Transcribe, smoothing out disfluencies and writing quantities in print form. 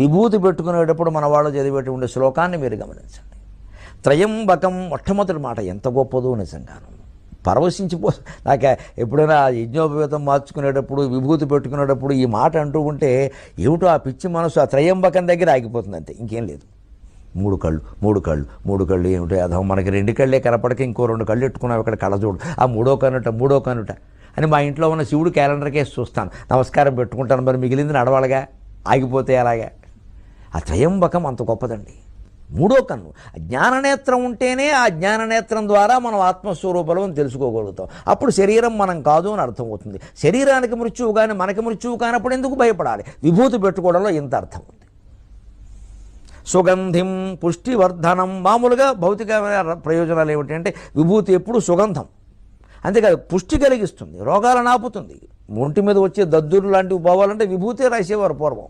విభూతి పెట్టుకునేటప్పుడు మన వాళ్ళు చదివేటువంటి శ్లోకాన్ని మీరు గమనించండి. త్రయంబకం మొట్టమొదటి మాట ఎంత గొప్పదో నిజంగాను. పరవశించిపో నాకు ఎప్పుడైనా యజ్ఞోపవేతం మార్చుకునేటప్పుడు విభూతి పెట్టుకునేటప్పుడు ఈ మాట అంటూ ఉంటే ఏమిటో ఆ పిచ్చి మనసు ఆ త్రయంబకం దగ్గర ఆగిపోతుంది, అంతే, ఇంకేం లేదు. మూడు కళ్ళు ఏమిటో అదో మనకి 2 కళ్ళే కనపడక ఇంకో 2 కళ్ళు ఎట్టుకున్నావు ఇక్కడ కళ్ళజోడు, ఆ మూడో కనుట అని మా ఇంట్లో ఉన్న శివుడు క్యాలెండర్ కేసి చూస్తాను, నమస్కారం పెట్టుకుంటాను, మరి మిగిలింది నడవాలగా, ఆగిపోతే అలాగా. ఆ త్రయంబకం అంత గొప్పదండి. మూడో కన్ను జ్ఞాననేత్రం ఉంటేనే ఆ జ్ఞాననేత్రం ద్వారా మనం ఆత్మస్వరూపం తెలుసుకోగలుగుతాం. అప్పుడు శరీరం మనం కాదు అని అర్థమవుతుంది. శరీరానికి మృత్యువు కానీ మనకి మృత్యువు కానప్పుడు ఎందుకు భయపడాలి? విభూతి పెట్టుకోవడంలో ఇంత అర్థం ఉంది. సుగంధిం పుష్టివర్ధనం. మామూలుగా భౌతికమైన ప్రయోజనాలు ఏమిటంటే విభూతి ఎప్పుడు సుగంధం, అంతేకాదు పుష్టి కలిగిస్తుంది, రోగాలను ఆపుతుంది. ఒంటి మీద వచ్చే దద్దురు లాంటివి పోవాలంటే విభూతే రాసేవారు పూర్వం.